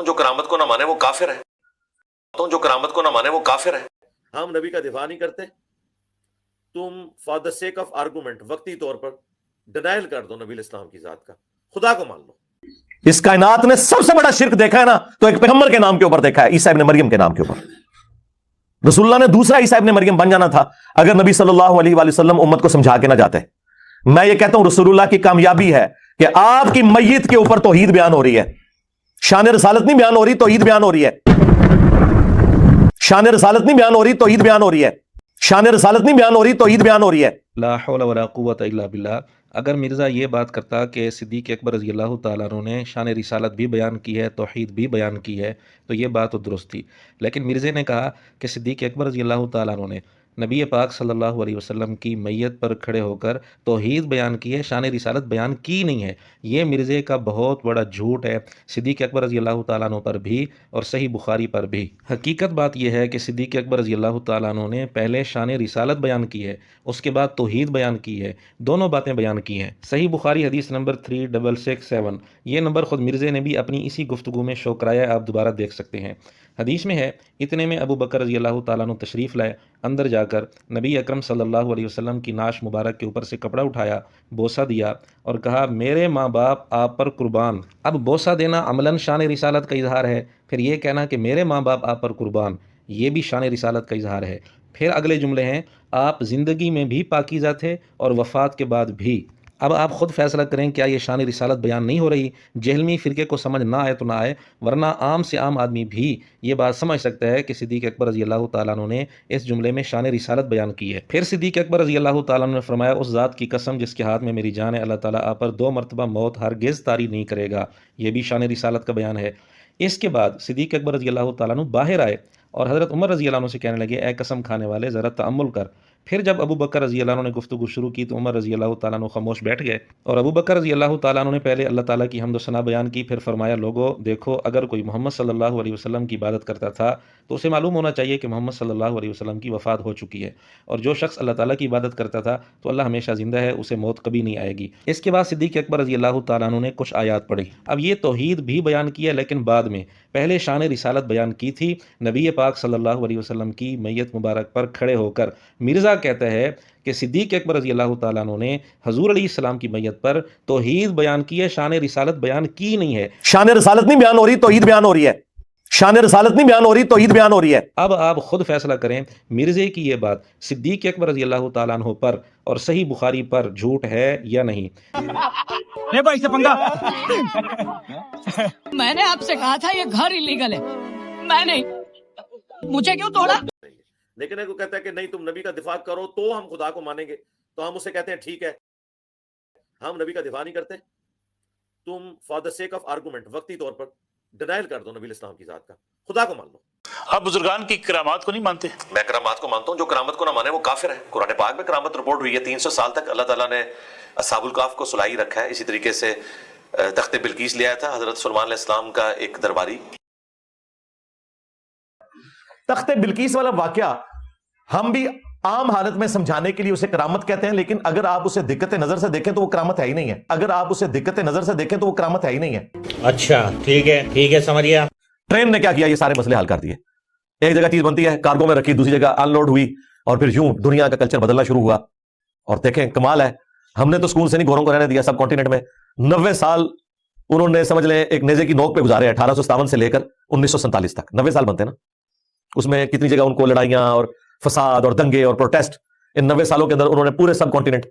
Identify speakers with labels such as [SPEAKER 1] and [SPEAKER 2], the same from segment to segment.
[SPEAKER 1] जो करामत को ना माने वो काफिर है, तो जो करामत को ना माने वो काफिर है। हम नबी का दिफा नहीं करते, तुम for the sake of argument वक्ती तौर पर डिनाइल कर दो नबी इस्लाम की जात का, खुदा को मान लो। इस कायनात ने सबसे बड़ा शिर्क देखा है ना, तो एक पैगंबर के नाम के ऊपर देखा है, ईसा इब्न मरियम के नाम के ऊपर। रसूलुल्लाह ने दूसरा ईसा इब्न मरियम बन जाना था अगर नबी सल्लल्लाहु अलैहि वसल्लम उम्मत को समझा के ना जाते। मैं ये कहता हूं रसूलुल्लाह की कामयाबी है कि आपकी मैयत के ऊपर तौहीद बयान हो रही है, शान रसालत नहीं बयान हो रही, तौहीद बयान हो रही है। शान रसालत नहीं बयान हो रही, तौहीद बयान हो रही है। शान रसालत नहीं बयान हो रही, तौहीद बयान हो रही है।
[SPEAKER 2] ला हौला वला कुव्वता इल्ला बिल्लाह। अगर मिर्ज़ा ये बात करता कि सिद्दीक़ अकबर रज़ी अल्लाह तआला अन्हु ने शान रिसालत भी बयान की है, तौहीद भी बयान की है, तो ये बात तो दुरुस्त थी। लेकिन मिर्ज़े ने कहा कि सिद्दीक़ अकबर रज़ी अल्लाह तआला अन्हु ने नबी पाक सल्लल्लाहु अलैहि वसल्लम की मैयत पर खड़े होकर तौहीद बयान की है, शान रिसालत बयान की नहीं है। ये मिर्ज़े का बहुत बड़ा झूठ है, सिद्दीक़ अकबर रज़ी अल्लाह तआला अन्हु पर भी और सही बुखारी पर भी। हकीकत बात यह है कि सिद्दीक़ अकबर रज़ी अल्लाह तआला अन्हु ने पहले शान रिसालत बयान की है, उसके बाद तौहीद बयान की है, दोनों बातें बयान की हैं। सही बुखारी हदीस नंबर 3667, ये नंबर ख़ुद मिर्ज़े ने भी अपनी इसी गुफ्तगू में शो कराया, आप दोबारा देख सकते हैं। हदीस में है, इतने में अबू बकर रज़ी अल्लाह तआला अन्हु तशरीफ़ लाए, अंदर जाकर नबी अकरम सल्लल्लाहु अलैहि वसल्लम की नाश मुबारक के ऊपर से कपड़ा उठाया, बोसा दिया और कहा, मेरे माँ बाप आप पर कुर्बान। अब बोसा देना अमलन शान रिसालत का इजहार है, फिर ये कहना कि मेरे माँ बाप आप पर कुर्बान, ये भी शान रिसालत का इजहार है। फिर अगले जुमले हैं, आप ज़िंदगी में भी पाकीज़ा थे और वफ़ात के बाद भी। अब आप ख़ुद फैसला करें, क्या ये शान रिसालत बयान नहीं हो रही? जहलमी फ़िरके को समझ ना आए तो ना आए, वरना आम से आम आदमी भी ये बात समझ सकता है कि सिद्दीक़ अकबर रज़ी अल्लाह तआला अन्हु ने इस जुमले में शान रिसालत बयान की है। फिर सिद्दीक़ अकबर रज़ी अल्लाह तआला अन्हु ने फरमाया, उस ज़ात की कसम जिसके हाथ में मेरी जान है, अल्लाह ताला आप पर 2 मरतबा मौत हरगिज़ तारी नहीं करेगा। ये भी शान रिसालत का बयान है। इसके बाद सिद्दीक़ अकबर रज़ी अल्लाह तआला अन्हु बाहर आए और हज़रत उमर रज़ी अल्लाह अन्हु से कहने लगे, ए कसम खाने वाले, ज़रा तअम्मुल कर। फिर जब अबू बकर रज़ी अल्लाह अन्हु ने गुफ्तगू शुरू की तो उमर रज़ी अल्लाह तआला अन्हु खामोश बैठ गए और अबू बकर रज़ी अल्लाह तआला अन्हु ने पहले अल्लाह ताला की हम्द व सना बयान की। फिर फरमाया, लोगो देखो, अगर कोई मोहम्मद सल्लल्लाहु अलैहि वसल्लम की इबादत करता था तो उसे मालूम होना चाहिए कि मोहम्मद सल्लल्लाहु अलैहि वसल्लम की वफ़ात हो चुकी है, और जो शख्स अल्लाह ताला की इबादत करता था तो अल्लाह हमेशा ज़िंदा है, उसे मौत कभी नहीं आएगी। इसके बाद सिद्दीक़ अकबर रज़ी अल्लाह तआला अन्हु ने कुछ आयात पढ़ी। अब ये तौहीद भी बयान किया, लेकिन बाद में पहले शान रिसालत बयान की थी। नबी पाक सल्लल्लाहु अलैहि वसल्लम की मैयत मुबारक पर खड़े होकर मिर्ज़ा कहता है कि सिद्दीक़ अकबर रज़ी अल्लाह तआला अन्हु ने हज़ूर अलैहिस्सलाम की मैयत पर तौहीद बयान की है, शान रिसालत बयान की नहीं है।
[SPEAKER 1] शान रसालत नहीं बयान हो रही, तौहीद बयान हो रही है। शान रसालत नहीं बयान हो रही, तौहीद बयान हो रही है।
[SPEAKER 2] अब आप खुद फैसला करें, मिर्ज़े की ये बात सिद्दीक़ अकबर रज़ी अल्लाह तआला अन्हु पर और सही बुखारी पर झूठ है या नहीं।
[SPEAKER 3] ले भाई से पंगा।
[SPEAKER 4] मैंने आपसे कहा था ये घर इलीगल है, मैं नहीं, मुझे क्यों तोड़ा?
[SPEAKER 1] लेकिन अगर कहता है कि नहीं तुम नबी का दिफा करो तो हम खुदा को मानेंगे, तो हम उसे कहते हैं ठीक है, हम नबी का दिफा नहीं करते, तुम for the sake of argument वक्ती तौर पर डिनाइल कर दो नबी इस्लाम की जात का, खुदा को मान लो।
[SPEAKER 3] आप बुजुर्गान की करामात को नहीं मानते?
[SPEAKER 1] मैं करामात को मानता हूं, जो करामत को ना माने वो काफिर है। कुरान पाक में करामत रिपोर्ट हुई है, 300 साल तक अल्लाह ताला ने अस्हाबुल काफ को सुलाई रखा है। इसी तरीके से तख्ते बिल्कीस ले आया था हजरत सुलेमान अलैहिस्सलाम का एक दरबारी। तख्ते बिल्कीस वाला वाकया हम भी आम हालत में समझाने के लिए उसे करामत कहते हैं, लेकिन अगर आप उसे दिक्कत नजर से देखें तो वो करामत है ही नहीं है। अगर आप उसे दिक्कत नजर से देखें तो वो करामत है ही नहीं है।
[SPEAKER 5] अच्छा ठीक है समझ गया।
[SPEAKER 1] ट्रेन ने क्या किया, ये सारे मसले हल कर दिए। एक जगह चीज बनती है, कार्गो में रखी, दूसरी जगह अनलोड हुई, और फिर यूं दुनिया का कल्चर बदलना शुरू हुआ। और देखें कमाल है, हमने तो स्कूल से नहीं गोरों को रहने दिया सब कॉन्टिनेंट में। 90 साल उन्होंने समझ लें एक नेजे की नोक पे गुजारे, 1857 से लेकर 1947 तक 90 साल बनते ना। उसमें कितनी जगह उनको लड़ाइयां और फसाद और दंगे और प्रोटेस्ट, इन 90 सालों के अंदर उन्होंने पूरे सब कॉन्टिनेंट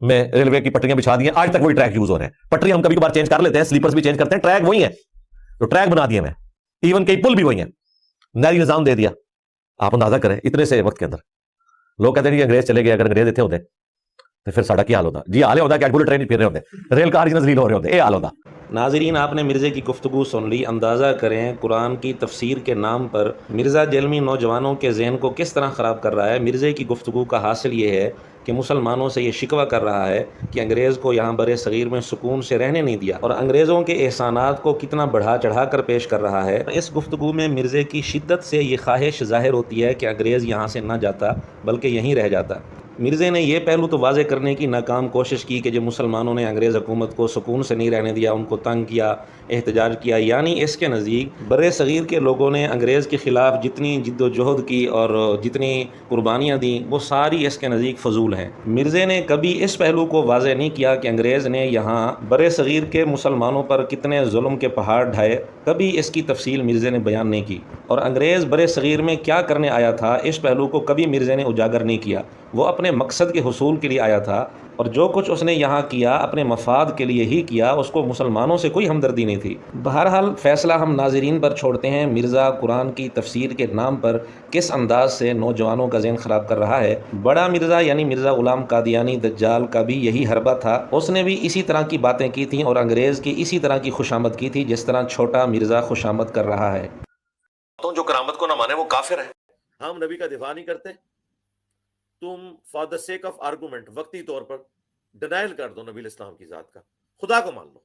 [SPEAKER 1] में रेलवे की पटरियां बिछा दी हैं। आज तक वही ट्रैक यूज हो रहे हैं। पटरी हम कभी कभार चेंज कर लेते हैं, स्लीपर्स भी चेंज करते हैं, ट्रैक वही है तो ट्रैक बना दिए मैं, इवन कई पुल भी वही है, नहरी निजाम दे दिया। आप अंदाजा करें इतने से वक्त के अंदर। लोग कहते हैं कि अंग्रेज चले गए, अगर अंग्रेज इतने होते तो फिर साड़ा क्या हाल होता। जी हाल होता कि बुलेट ट्रेन फिर रहे होते, रेल कार नजरील हो रहे होते, ये हाल होता।
[SPEAKER 2] नाजरीन, आपने मिर्ज़े की गुफ्तगू सुन ली। अंदाज़ा करें कुरान की तफसीर के नाम पर मिर्ज़ा जहलमी नौजवानों के जहन को किस तरह ख़राब कर रहा है। मिर्ज़े की गुफ्तगू का हासिल ये है कि मुसलमानों से ये शिकवा कर रहा है कि अंग्रेज़ को यहाँ बरे सग़ीर में सुकून से रहने नहीं दिया, और अंग्रेज़ों के एहसानात को कितना बढ़ा चढ़ा कर पेश कर रहा है। इस गुफ्तगू में मिर्ज़े की शिद्दत से ये ख्वाहिश ज़ाहिर होती है कि अंग्रेज़ यहाँ से ना जाता बल्कि यहीं रह जाता। مرزے نے یہ پہلو تو واضح کرنے کی ناکام کوشش کی کہ جب مسلمانوں نے انگریز حکومت کو سکون سے نہیں رہنے دیا، ان کو تنگ کیا، احتجاج کیا، یعنی اس کے نزدیک بر صغیر کے لوگوں نے انگریز کے خلاف جتنی جد و جہد کی اور جتنی قربانیاں دیں وہ ساری اس کے نزدیک فضول ہیں۔ مرزے نے کبھی اس پہلو کو واضح نہیں کیا کہ انگریز نے یہاں بر صغیر کے مسلمانوں پر کتنے ظلم کے پہاڑ ڈھائے، کبھی اس کی تفصیل مرزے نے بیان نہیں کی، اور انگریز بر صغیر میں کیا کرنے آیا تھا اس پہلو کو کبھی مرزے نے اجاگر نہیں کیا۔ وہ اپنے مقصد کے حصول کے لیے آیا تھا، اور جو کچھ اس نے یہاں کیا اپنے مفاد کے لیے ہی کیا، اس کو مسلمانوں سے کوئی ہمدردی نہیں تھی۔ بہرحال فیصلہ ہم ناظرین پر چھوڑتے ہیں، مرزا قرآن کی تفسیر کے نام پر کس انداز سے نوجوانوں کا ذہن خراب کر رہا ہے۔ بڑا مرزا یعنی مرزا غلام قادیانی دجال کا بھی یہی حربہ تھا، اس نے بھی اسی طرح کی باتیں کی تھیں اور انگریز کی اسی طرح کی خوشامد کی تھی جس طرح چھوٹا مرزا خوشامد کر رہا ہے۔
[SPEAKER 1] جو کرامت کو نہ مانے وہ کافر ہے۔ ہم نبی کا دفاع نہیں کرتے، تم for the sake of argument وقتی طور پر ڈینائل کر دو نبی الاسلام کی ذات کا، خدا کو مان لو۔